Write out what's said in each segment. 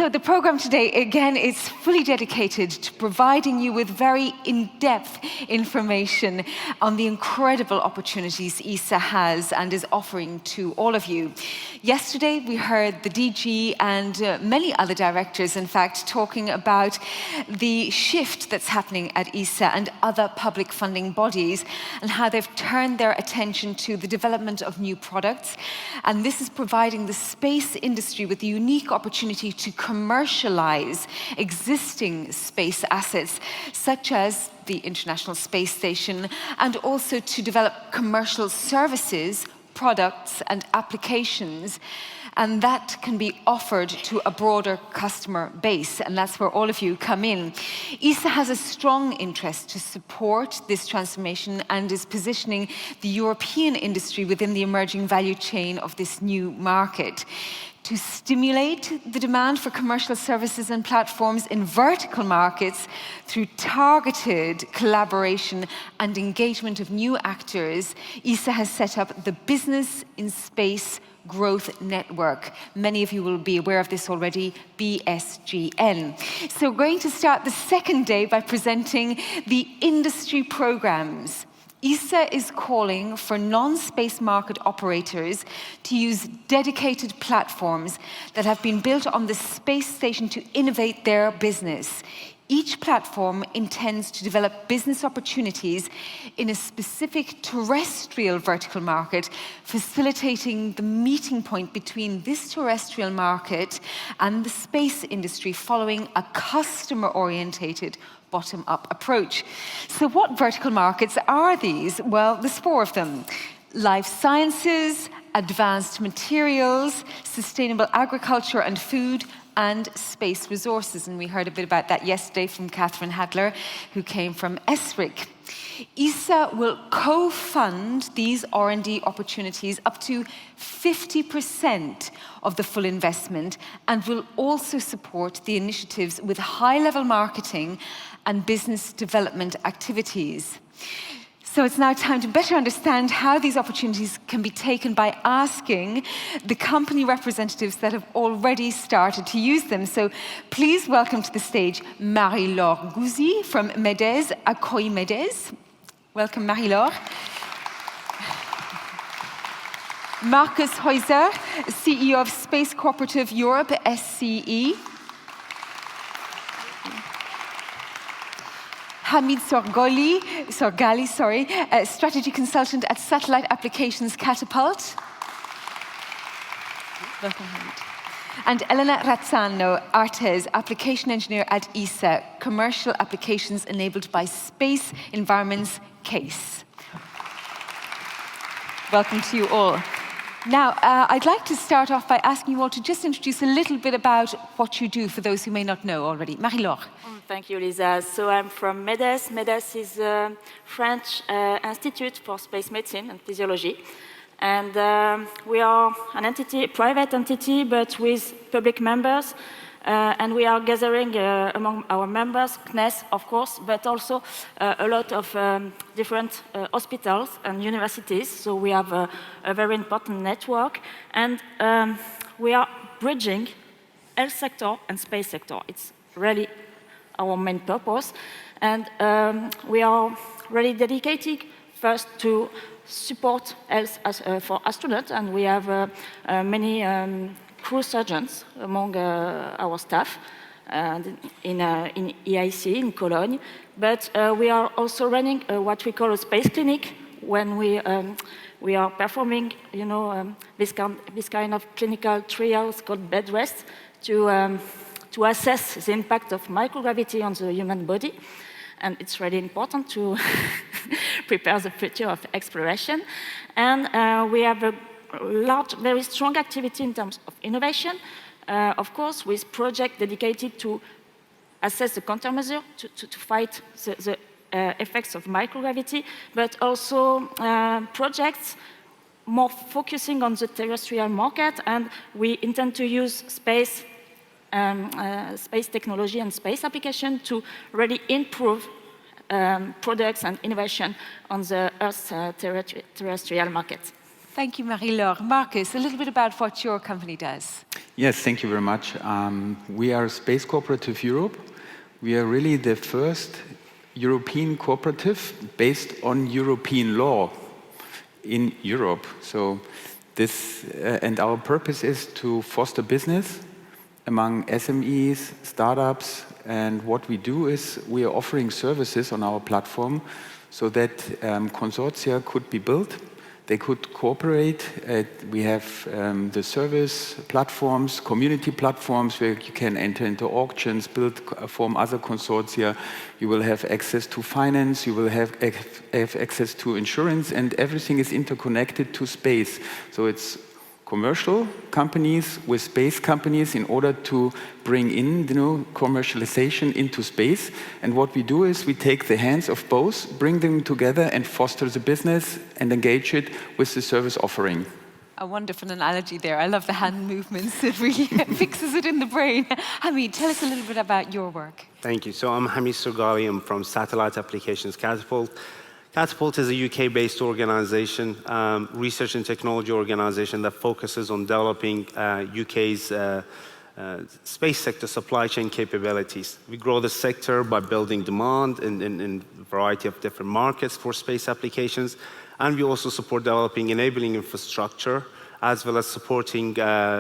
So the program today, again, is fully dedicated to providing you with very in-depth information on the incredible opportunities ESA has and is offering to all of you. Yesterday, we heard the DG and many other directors, in fact, talking about the shift that's happening at ESA and other public funding bodies and how they've turned their attention to the development of new products. And this is providing the space industry with the unique opportunity to commercialize existing space assets, such as the International Space Station, and also to develop commercial services, products, and applications. And that can be offered to a broader customer base, and that's where all of you come in. ESA has a strong interest to support this transformation and is positioning the European industry within the emerging value chain of this new market. To stimulate the demand for commercial services and platforms in vertical markets through targeted collaboration and engagement of new actors, ESA has set up the Business in Space Growth Network. Many of you will be aware of this already, BSGN. So we're going to start the second day by presenting the industry programs. ESA is calling for non-space market operators to use dedicated platforms that have been built on the space station to innovate their business. Each platform intends to develop business opportunities in a specific terrestrial vertical market, facilitating the meeting point between this terrestrial market and the space industry following a customer-orientated bottom-up approach. So what vertical markets are these? Well, there's 4 of them. Life sciences, advanced materials, sustainable agriculture and food, and space resources. And we heard a bit about that yesterday from Catherine Hadler, who came from ESRIC. ESA will co-fund these R&D opportunities up to 50% of the full investment and will also support the initiatives with high-level marketing and business development activities. So it's now time to better understand how these opportunities can be taken by asking the company representatives that have already started to use them. So please welcome to the stage Laure Gouzy from MEDES, Accoy MEDES. Welcome, Marie-Laure. Markus Häuser, CEO of Space Cooperative Europe, SCE. Hamid Soorghali, Strategy Consultant at Satellite Applications Catapult. Welcome, Hamid. And Elena Razzano, Artes, Application Engineer at ESA, Commercial Applications Enabled by Space Environments Case. Welcome to you all. Now, I'd like to start off by asking you all to just introduce a little bit about what you do for those who may not know already. Marie-Laure. Thank you, Lisa. So I'm from MEDES. MEDES is a French institute for space medicine and physiology. And we are an entity, a private entity, but with public members. And we are gathering among our members, CNES, of course, but also a lot of different hospitals and universities. So we have a very important network. And we are bridging health sector and space sector. It's really our main purpose. And we are really dedicated first to support health for astronauts. And we have many crew surgeons among our staff in EIC in Cologne. But we are also running what we call a space clinic when we are performing, this kind of clinical trials called bed rest to assess the impact of microgravity on the human body. And it's really important to prepare the future of exploration. And we have a large, very strong activity in terms of innovation, of course, with projects dedicated to assess the countermeasure, to fight the effects of microgravity, but also projects more focusing on the terrestrial market, and we intend to use space technology and space application to really improve products and innovation on the Earth's terrestrial market. Thank you, Marie-Laure. Markus, a little bit about what your company does. Yes, thank you very much. We are Space Cooperative Europe. We are really the first European cooperative based on European law in Europe. So this, and our purpose is to foster business among SMEs, startups, and what we do is we are offering services on our platform so that consortia could be built. They could cooperate. We have the service platforms, community platforms where you can enter into auctions, form other consortia. You will have access to finance, you will have access to insurance, and everything is interconnected to space. So it's commercial companies with space companies in order to bring in commercialization into space. And what we do is we take the hands of both, bring them together and foster the business and engage it with the service offering. A wonderful analogy there. I love the hand movements. It really fixes it in the brain. Hamid, tell us a little bit about your work. Thank you. So I'm Hamid Soorghali. I'm from Satellite Applications Catapult. Catapult is a UK-based organization, research and technology organization that focuses on developing UK's space sector supply chain capabilities. We grow the sector by building demand in a variety of different markets for space applications, and we also support developing enabling infrastructure, as well as supporting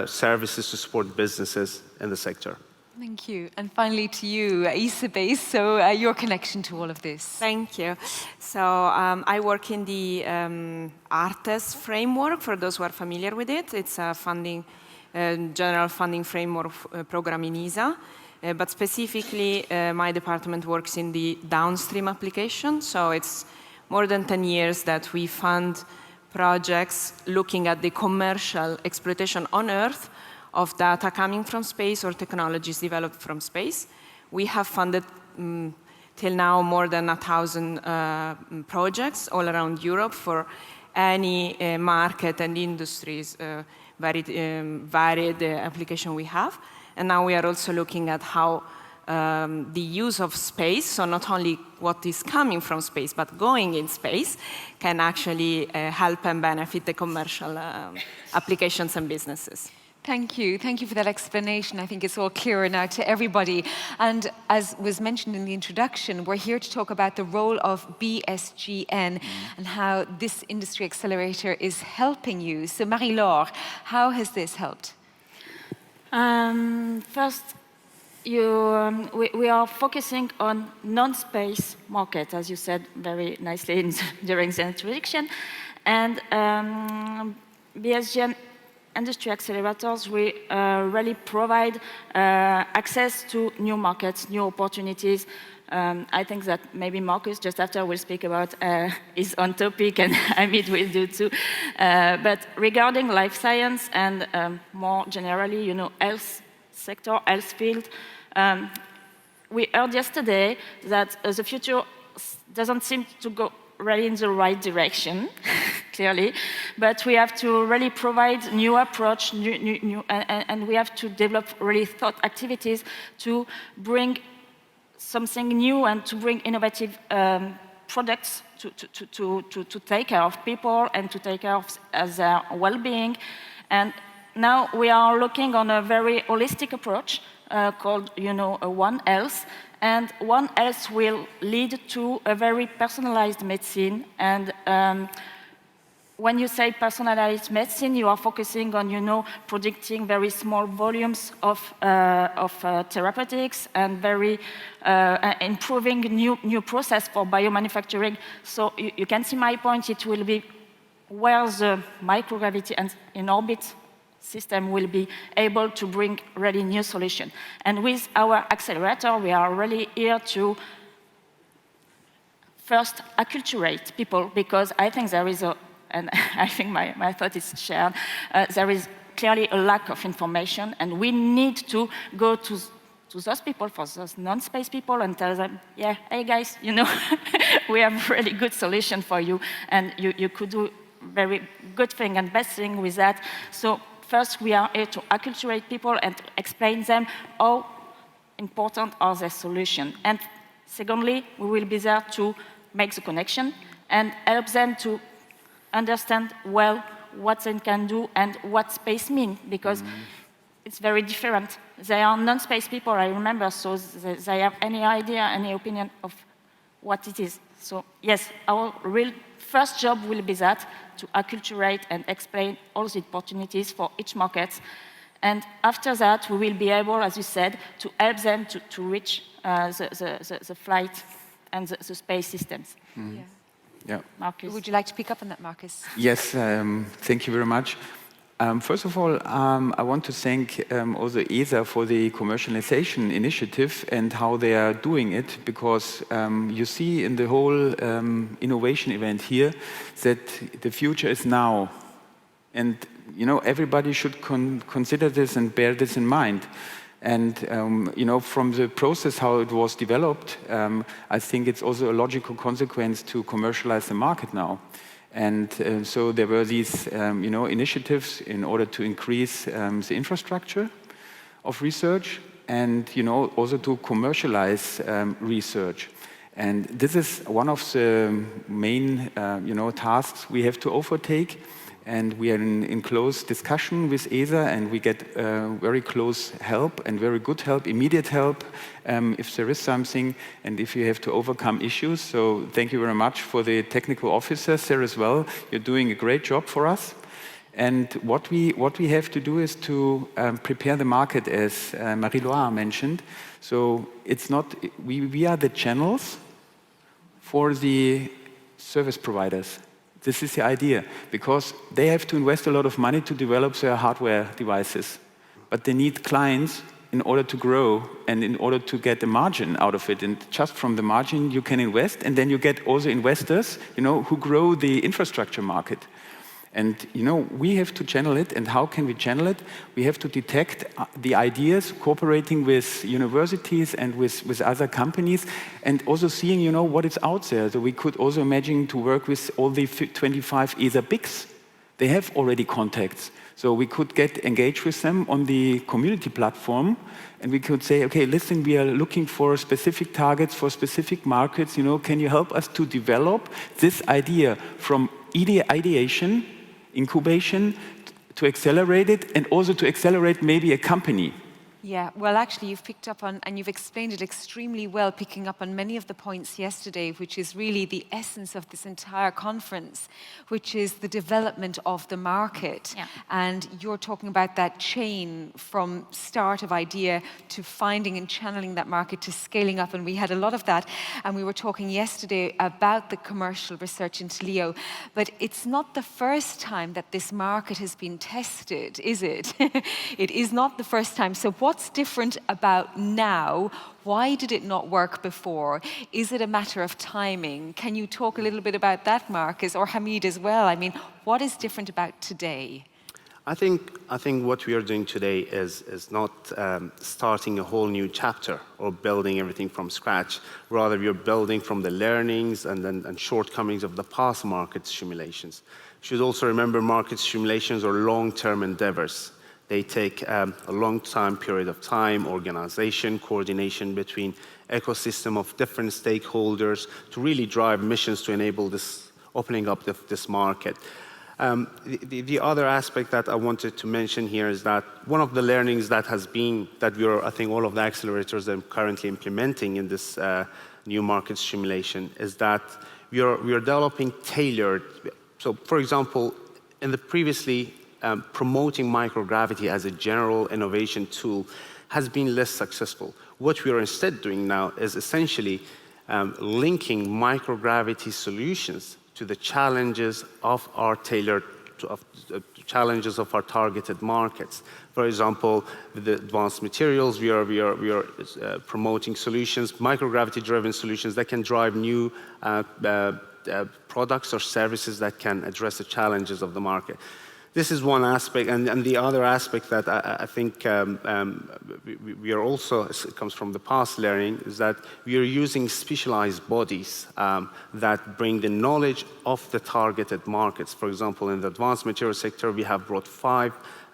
services to support businesses in the sector. Thank you. And finally to you, ESA Space, so your connection to all of this. Thank you. So I work in the ARTES framework, for those who are familiar with it. It's a general funding framework program in ESA. But specifically, my department works in the downstream application. So it's more than 10 years that we fund projects looking at the commercial exploitation on Earth of data coming from space or technologies developed from space. We have funded till now more than 1,000 projects all around Europe for any market and industries, varied application we have. And now we are also looking at how the use of space, so not only what is coming from space, but going in space, can actually help and benefit the commercial applications and businesses. Thank you. Thank you for that explanation. I think it's all clearer now to everybody. And as was mentioned in the introduction, we're here to talk about the role of BSGN and how this industry accelerator is helping you. So Marie-Laure, how has this helped? First, we are focusing on non-space market, as you said very nicely during the introduction. And BSGN Industry Accelerators, we really provide access to new markets, new opportunities. I think that maybe Markus, just after, will speak about his own topic, and Hamid will do too. But regarding life science and more generally, health sector, health field, we heard yesterday that the future doesn't seem to go really in the right direction, clearly, but we have to really provide new approach, and we have to develop really thought activities to bring something new and to bring innovative products to take care of people and to take care of their well-being. And now we are looking on a very holistic approach called, a One Health. And One Health will lead to a very personalized medicine. And when you say personalized medicine, you are focusing on, predicting very small volumes of therapeutics and very improving new process for biomanufacturing. So you can see my point. It will be where the microgravity and in orbit system will be able to bring really new solution. And with our accelerator, we are really here to first acculturate people, because I think there is and I think my thought is shared, there is clearly a lack of information, and we need to go to those people, for those non-space people, and tell them, yeah, hey guys, we have a really good solution for you, and you could do very good thing and best thing with that. So first, we are here to acculturate people and to explain them how important are the solutions. And secondly, we will be there to make the connection and help them to understand well what they can do and what space means, because it's very different. They are non-space people, I remember, so they have any idea, any opinion of what it is. So yes, our real first job will be that, to acculturate and explain all the opportunities for each market. And after that, we will be able, as you said, to help them to reach the flight and the space systems. Yeah. Markus? Would you like to pick up on that, Markus? Yes, thank you very much. First of all, I want to thank also ESA for the commercialization initiative and how they are doing it, because you see in the whole innovation event here that the future is now. And you know, everybody should consider this and bear this in mind. And you know, from the process how it was developed, I think it's also a logical consequence to commercialize the market now. And so there were these you know, initiatives in order to increase the infrastructure of research, and you know, also to commercialize research. And this is one of the main you know, tasks we have to overtake. And we are in close discussion with ESA, and we get very close help and very good help, immediate help, if there is something and if you have to overcome issues. So thank you very much for the technical officers there as well. You're doing a great job for us. And what we have to do is to prepare the market, as Marie-Laure mentioned. So it's not, we are the channels for the service providers. This is the idea, because they have to invest a lot of money to develop their hardware devices, but they need clients in order to grow and in order to get a margin out of it. And just from the margin you can invest, and then you get also investors, you know, who grow the infrastructure market. And you know, we have to channel it. And how can we channel it? We have to detect the ideas, cooperating with universities and with other companies, and also seeing, you know, what is out there. So we could also imagine to work with all the 25 ESA BICs. They have already contacts. So we could get engaged with them on the community platform, and we could say, okay, listen, we are looking for specific targets for specific markets. You know, can you help us to develop this idea from ideation, incubation, to accelerate it, and also to accelerate maybe a company? Yeah, well, actually, you've picked up on, and you've explained it extremely well, picking up on many of the points yesterday, which is really the essence of this entire conference, which is the development of the market. Yeah. And you're talking about that chain from start of idea to finding and channeling that market to scaling up, and we had a lot of that. And we were talking yesterday about the commercial research into LEO, but it's not the first time that this market has been tested, is it? It is not the first time. So what's different about now? Why did it not work before? Is it a matter of timing? Can you talk a little bit about that, Markus, or Hamid as well? I mean, what is different about today? I think what we are doing today is not starting a whole new chapter or building everything from scratch. Rather, we are building from the learnings and shortcomings of the past market simulations. You should also remember market simulations are long-term endeavors. They take a long time period of time, organization, coordination between ecosystem of different stakeholders to really drive missions to enable this opening up this market. The other aspect that I wanted to mention here is that one of the learnings that has been, that we are, I think all of the accelerators are currently implementing in this new market simulation, is that we are developing tailored. So for example, in the previously promoting microgravity as a general innovation tool has been less successful. What we are instead doing now is essentially linking microgravity solutions to the challenges of our tailored, challenges of our targeted markets. For example, with the advanced materials, we are promoting solutions, microgravity-driven solutions that can drive new products or services that can address the challenges of the market. This is one aspect, and the other aspect that I think we are also, it comes from the past learning, is that we are using specialized bodies that bring the knowledge of the targeted markets. For example, in the advanced materials sector, we have brought 5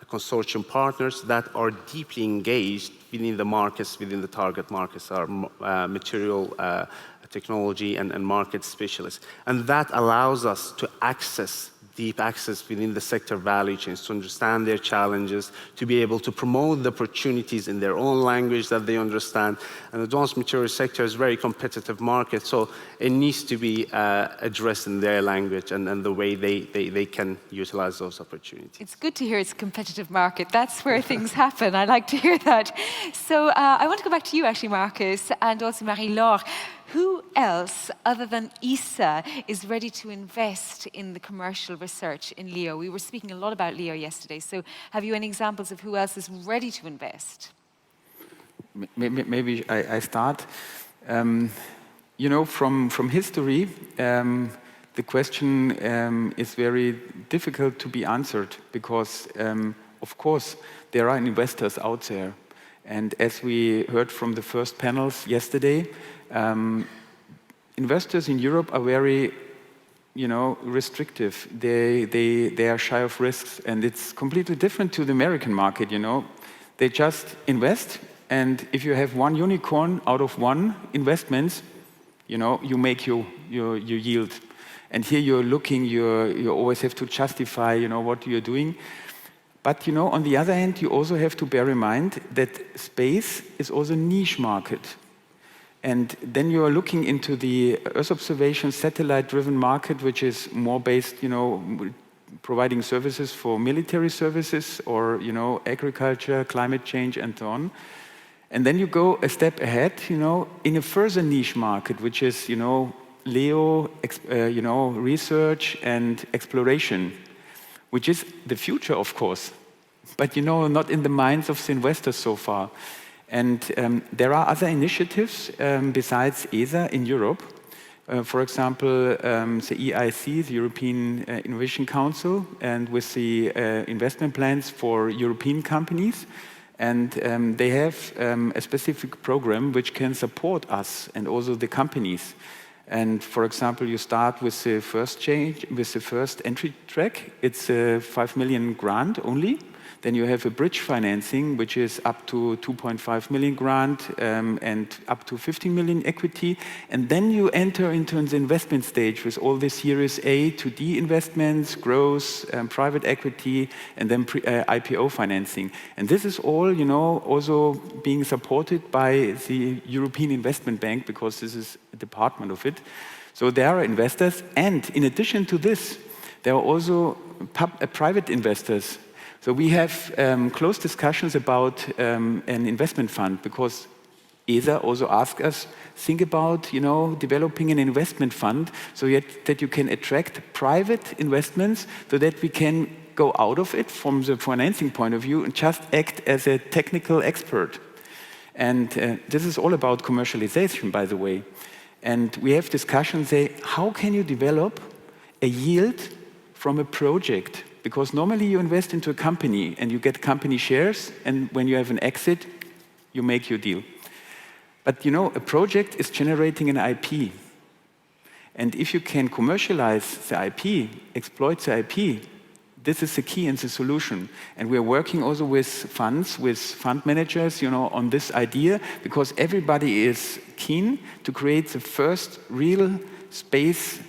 consortium partners that are deeply engaged within the markets, within the target markets, are material technology and market specialists. And that allows us to access deep access within the sector value chains to understand their challenges, to be able to promote the opportunities in their own language that they understand. And advanced materials sector is a very competitive market, so it needs to be addressed in their language and the way they can utilize those opportunities. It's good to hear it's a competitive market. That's where things happen. I like to hear that. So I want to go back to you, actually, Markus, and also Marie-Laure. Who else, other than ESA, is ready to invest in the commercial research in LEO? We were speaking a lot about LEO yesterday, so have you any examples of who else is ready to invest? Maybe I start. You know, from history, the question is very difficult to be answered because, of course, there are investors out there. And as we heard from the first panels yesterday, investors in Europe are very, restrictive. They are shy of risks, and it's completely different to the American market. They just invest, and if you have one unicorn out of one investment, you make your yield. And here you're looking, you always have to justify, what you're doing. But, on the other hand, you also have to bear in mind that space is also a niche market. And then you are looking into the Earth observation satellite-driven market, which is more based, providing services for military services or, agriculture, climate change, and so on. And then you go a step ahead, in a further niche market, which is, LEO, research and exploration, which is the future, of course, but, not in the minds of the investors so far. And there are other initiatives besides ESA in Europe. For example, the EIC, the European Innovation Council, and with the investment plans for European companies. And they have a specific program which can support us and also the companies. And for example, you start with the first entry track. It's a 5 million grant only. Then you have a bridge financing, which is up to 2.5 million grant and up to 15 million equity. And then you enter into the investment stage with all the Series A to D investments, growth, private equity, and then IPO financing. And this is all, also being supported by the European Investment Bank, because this is a department of it. So there are investors. And in addition to this, there are also private investors. So we have close discussions about an investment fund, because ESA also asked us, think about, developing an investment fund so that you can attract private investments so that we can go out of it from the financing point of view and just act as a technical expert. And this is all about commercialization, by the way. And we have discussions, say, how can you develop a yield from a project? Because normally you invest into a company and you get company shares, and when you have an exit, you make your deal. But a project is generating an IP. And if you can commercialize the IP, exploit the IP, this is the key and the solution. And we're working also with funds, with fund managers, on this idea, because everybody is keen to create the first real space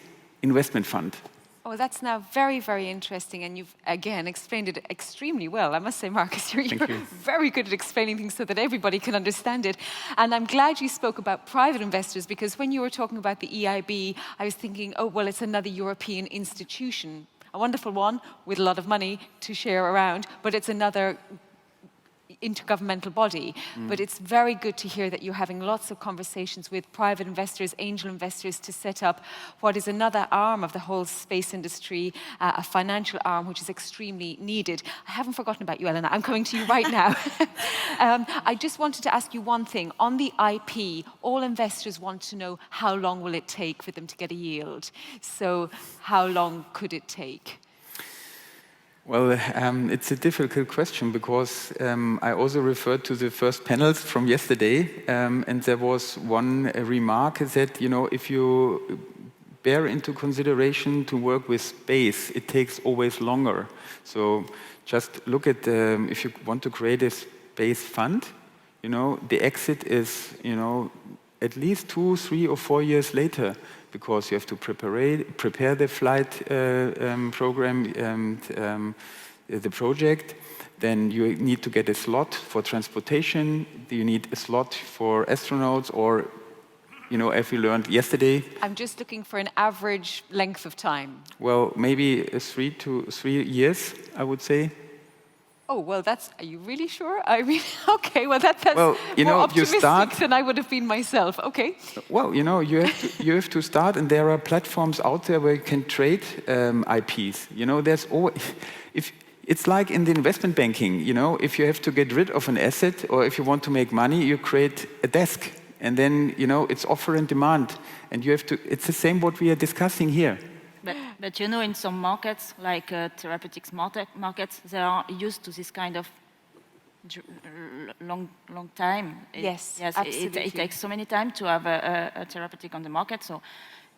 investment fund. Oh, that's now very, very interesting, and you've, again, explained it extremely well. I must say, Markus, you're very good at explaining things so that everybody can understand it. And I'm glad you spoke about private investors, because when you were talking about the EIB, I was thinking, oh, well, it's another European institution. A wonderful one with a lot of money to share around, but it's another intergovernmental body. But it's very good to hear that you're having lots of conversations with private investors, angel investors, to set up what is another arm of the whole space industry, a financial arm, which is extremely needed. I haven't forgotten about you, Elena. I'm coming to you right now. I just wanted to ask you one thing. On the IP, all investors want to know how long will it take for them to get a yield. So how long could it take? Well, it's a difficult question, because I also referred to the first panels from yesterday, and there was one remark that, if you bear into consideration to work with space, it takes always longer. So just look at, if you want to create a space fund, the exit is, at least 2, 3, or 4 years later, because you have to prepare the flight program and the project. Then you need to get a slot for transportation. You need a slot for astronauts, or, you know, as we learned yesterday. I'm just looking for an average length of time. Well, maybe 3 to 3 years, I would say. Oh, well, are you really sure? I mean, okay, well, that's well, you more know, optimistic than I would have been myself. Okay. Well, you know, you have to start, and there are platforms out there where you can trade IPs. You know, there's always, it's like in the investment banking, you know, if you have to get rid of an asset or if you want to make money, you create a desk. And then, you know, it's offer and demand. And you have to, it's the same what we are discussing here. But you know, in some markets, like therapeutics markets, they are used to this kind of long time. Yes, yes, absolutely. it takes so many time to have a therapeutic on the market, so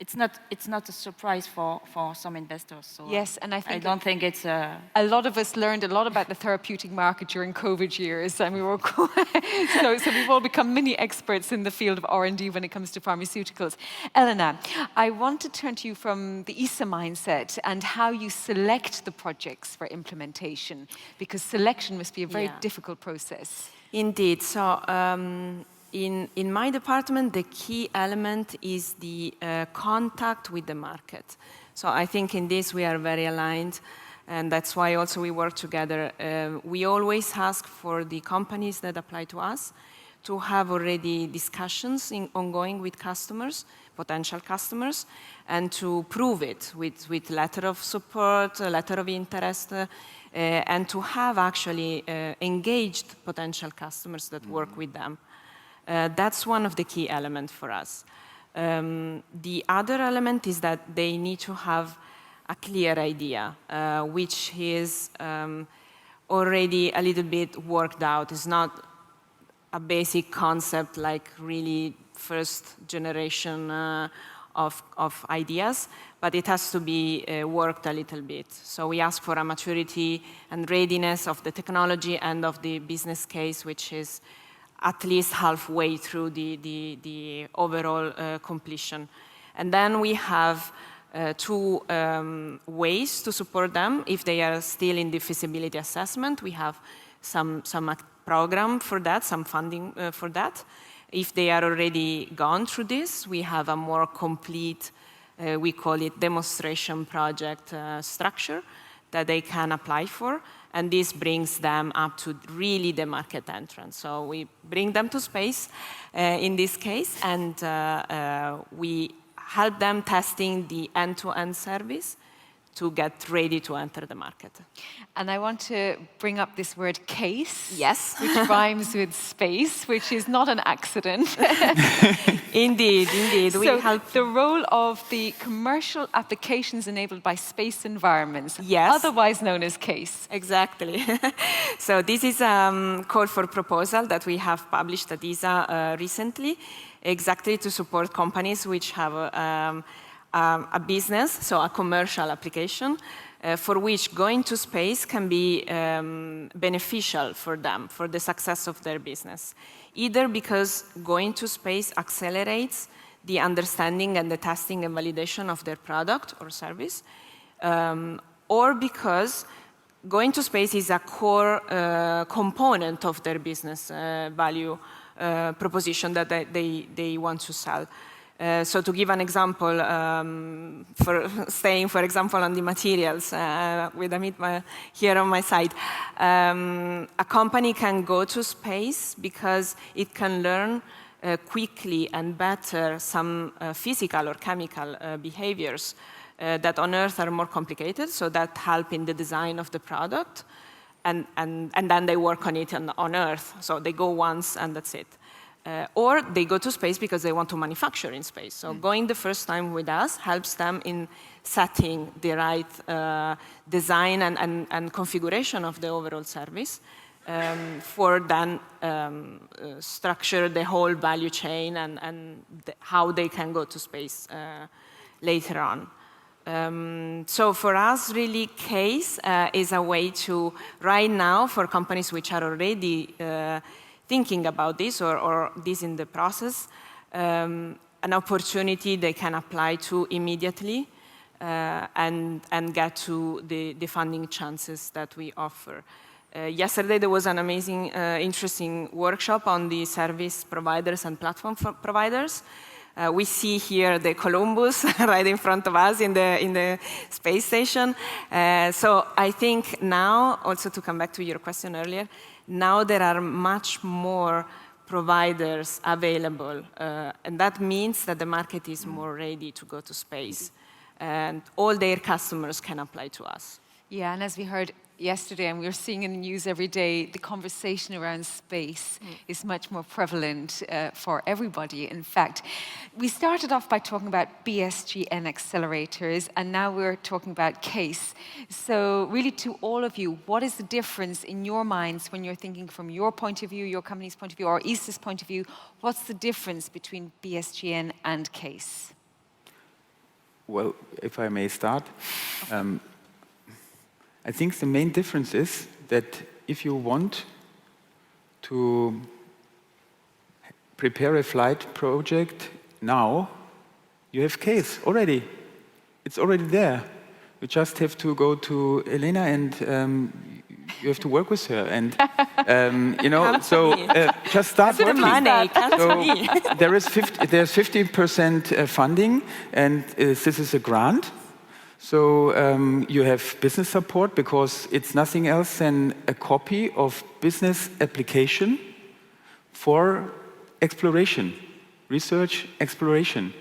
it's not a surprise for some investors. So yes, and I don't think it's a lot of us learned a lot about the therapeutic market during COVID years, and we were so we've all become mini experts in the field of R&D when it comes to pharmaceuticals. Elena, I want to turn to you from the ESA mindset and how you select the projects for implementation, because selection must be a very difficult process. Indeed. So in my department, the key element is the contact with the market. So I think in this we are very aligned, and that's why also we work together. We always ask for the companies that apply to us to have already discussions ongoing with customers, potential customers, and to prove it with letter of support, a letter of interest, and to have actually engaged potential customers that work with them. That's one of the key elements for us. The other element is that they need to have a clear idea, which is already a little bit worked out. It's not a basic concept like really first generation of ideas, but it has to be worked a little bit. So we ask for a maturity and readiness of the technology and of the business case, which is at least halfway through the overall completion. And then we have two ways to support them. If they are still in the feasibility assessment, we have some program for that, some funding for that. If they are already gone through this, we have a more complete, we call it demonstration project structure that they can apply for. And this brings them up to really the market entrance. So we bring them to space in this case, and we help them testing the end-to-end service to get ready to enter the market. And I want to bring up this word case. Yes. Which rhymes with space, which is not an accident. Indeed, indeed. So the role of the commercial applications enabled by space environments, otherwise known as CASE. Exactly. So this is a call for proposal that we have published at ESA recently, exactly to support companies which have a business, so a commercial application, for which going to space can be beneficial for them, for the success of their business. Either because going to space accelerates the understanding and the testing and validation of their product or service, or because going to space is a core component of their business value proposition that they want to sell. So to give an example, for staying, for example, on the materials, with Hamid here on my side, a company can go to space because it can learn quickly and better some physical or chemical behaviors that on Earth are more complicated, so that help in the design of the product, and then they work on it on Earth. So they go once and that's it. Or they go to space because they want to manufacture in space. So going the first time with us helps them in setting the right design and configuration of the overall service for then structure the whole value chain and how they can go to space later on. So for us, really, CASE is a way to, right now, for companies which are already thinking about this or this in the process, an opportunity they can apply to immediately and get to the funding chances that we offer. Yesterday there was an amazing, interesting workshop on the service providers and platform providers. We see here the Columbus right in front of us in the space station. So I think now, also to come back to your question earlier, now there are much more providers available, and that means that the market is more ready to go to space, and all their customers can apply to us. Yeah, and as we heard yesterday, and we're seeing in the news every day, the conversation around space is much more prevalent for everybody. In fact, we started off by talking about BSGN accelerators, and now we're talking about CASE. So really to all of you, what is the difference in your minds when you're thinking from your point of view, your company's point of view, or ESA's point of view? What's the difference between BSGN and CASE? Well, if I may start. I think the main difference is that if you want to prepare a flight project now, you have CASE already. It's already there. You just have to go to Elena and you have to work with her. And, you know, so just start working. So there's 50% funding, and this is a grant. So you have business support because it's nothing else than a copy of business application for exploration, research, exploration.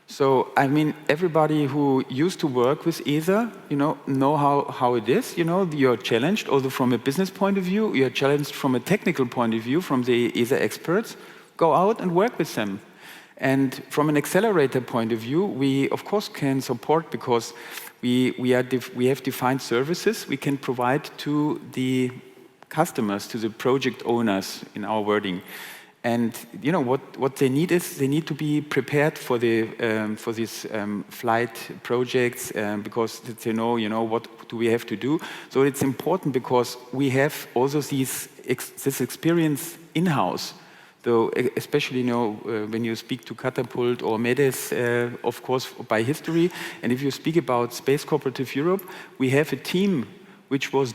So, I mean, everybody who used to work with ESA, you know how it is. You know, you're challenged, although from a business point of view, you're challenged from a technical point of view, from the ESA experts. Go out and work with them. And from an accelerator point of view, we of course can support because we have defined services we can provide to the customers, to the project owners in our wording. And you know what they need is they need to be prepared for these flight projects because they know what do we have to do. So it's important because we have also this experience in-house. So especially, when you speak to Catapult or MEDES, of course, by history, and if you speak about Space Cooperative Europe, we have a team which was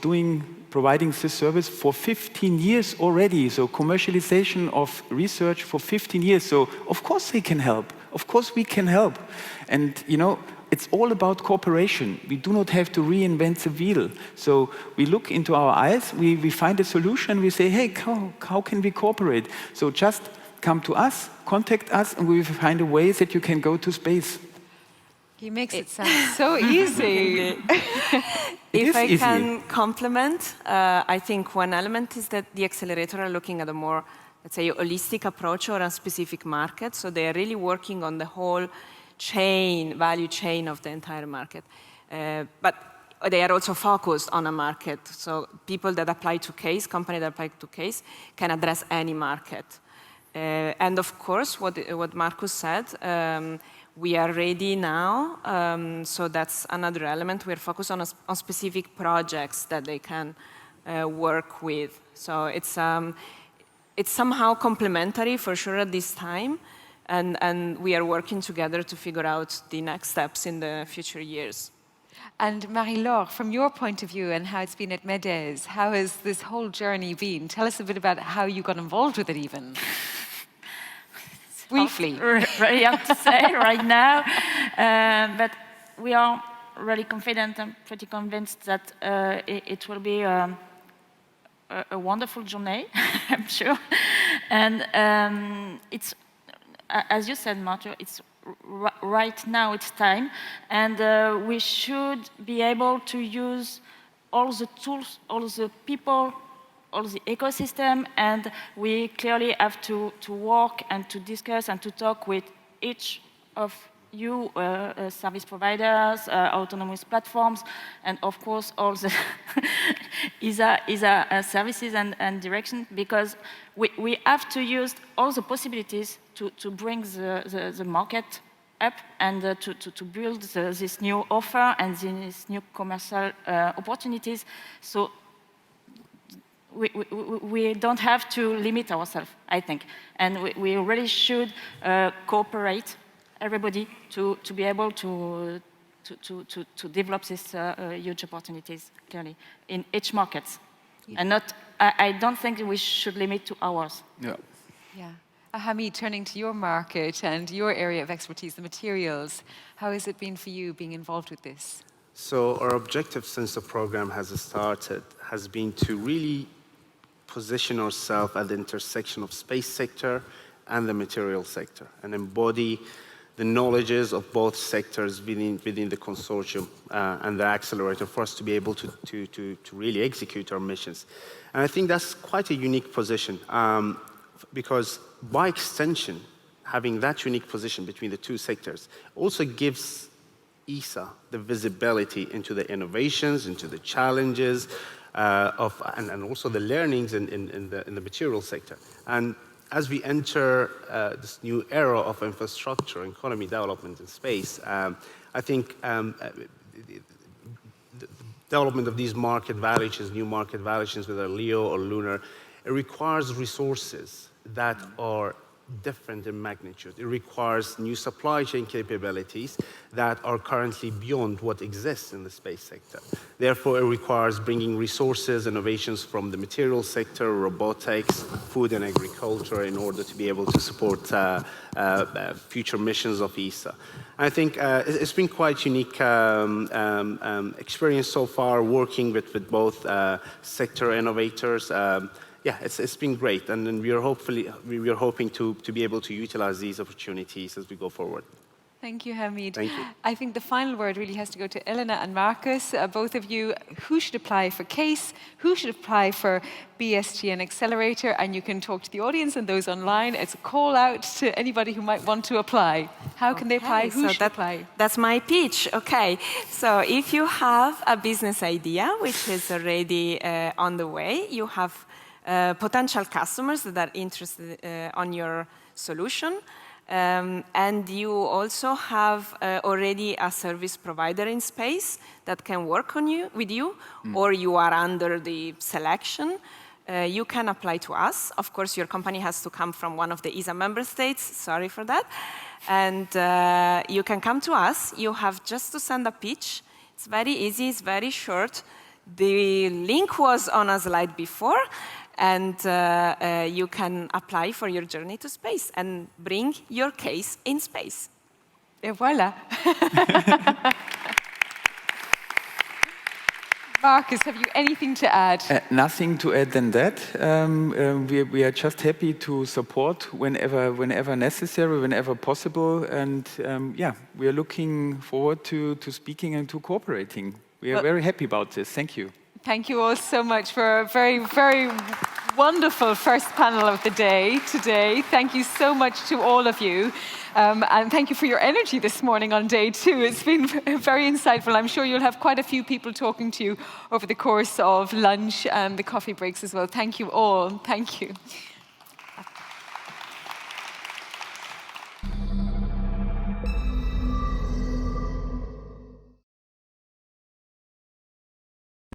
providing this service for 15 years already. So commercialization of research for 15 years. So of course they can help. Of course we can help. And, it's all about cooperation. We do not have to reinvent the wheel. So we look into our eyes, we find a solution, we say, hey, how can we cooperate? So just come to us, contact us, and we will find a way that you can go to space. He makes it sound so easy. If I can complement, I think one element is that the accelerator are looking at a more, let's say, holistic approach or a specific market. So they are really working on the whole value chain of the entire market. But they are also focused on a market. So people that apply to CASE, companies that apply to CASE, can address any market. And of course, what Markus said, we are ready now. So that's another element. We're focused on specific projects that they can work with. So it's somehow complementary for sure at this time. And we are working together to figure out the next steps in the future years. And Marie-Laure, from your point of view and how it's been at MEDES, how has this whole journey been? Tell us a bit about how you got involved with it even. Briefly. Very hard to say right now. But we are really confident and pretty convinced that it will be a wonderful journey, I'm sure. And it's, as you said, Marta, it's right now it's time, and we should be able to use all the tools, all the people, all the ecosystem, and we clearly have to work and to discuss and to talk with each of you, service providers, autonomous platforms, and of course all the ESA services and direction, because we have to use all the possibilities to bring the market up and to build this new offer and these new commercial opportunities. So we don't have to limit ourselves, I think. And we really should cooperate everybody to be able to develop these huge opportunities, clearly, in each market. And not, I don't think we should limit to ours. Yeah. Yeah. Hamid, turning to your market and your area of expertise, the materials, how has it been for you being involved with this? So our objective since the program has started has been to really position ourselves at the intersection of space sector and the material sector and embody the knowledges of both sectors within the consortium and the accelerator for us to be able to really execute our missions. And I think that's quite a unique position because by extension, having that unique position between the two sectors also gives ESA the visibility into the innovations, into the challenges, and also the learnings in the material sector. And as we enter this new era of infrastructure and economy development in space, I think the development of these market value chains, new market value chains, whether LEO or lunar, it requires resources that are different in magnitude. It requires new supply chain capabilities that are currently beyond what exists in the space sector. Therefore, it requires bringing resources, innovations from the material sector, robotics, food and agriculture in order to be able to support future missions of ESA. I think it's been quite unique experience so far working with both sector innovators. Yeah, it's been great, and then we are hoping to be able to utilize these opportunities as we go forward. Thank you, Hamid. Thank you. I think the final word really has to go to Elena and Markus, both of you. Who should apply for CASE? Who should apply for BSGN Accelerator? And you can talk to the audience and those online. It's a call out to anybody who might want to apply. How can they apply? Who should apply? That's my pitch. Okay. So if you have a business idea, which is already on the way, you have potential customers that are interested on your solution, and you also have already a service provider in space that can work with you, or you are under the selection, you can apply to us. Of course, your company has to come from one of the ESA member states. Sorry for that. And you can come to us. You have just to send a pitch. It's very easy. It's very short. The link was on a slide before. And you can apply for your journey to space and bring your case in space. Et voilà. Markus, have you anything to add? Nothing to add than that. We are just happy to support whenever necessary, whenever possible. And yeah, we are looking forward to speaking and to cooperating. We are very happy about this. Thank you. Thank you all so much for a very, very wonderful first panel of the day today. Thank you so much to all of you. And thank you for your energy this morning on day 2. It's been very insightful. I'm sure you'll have quite a few people talking to you over the course of lunch and the coffee breaks as well. Thank you all. Thank you.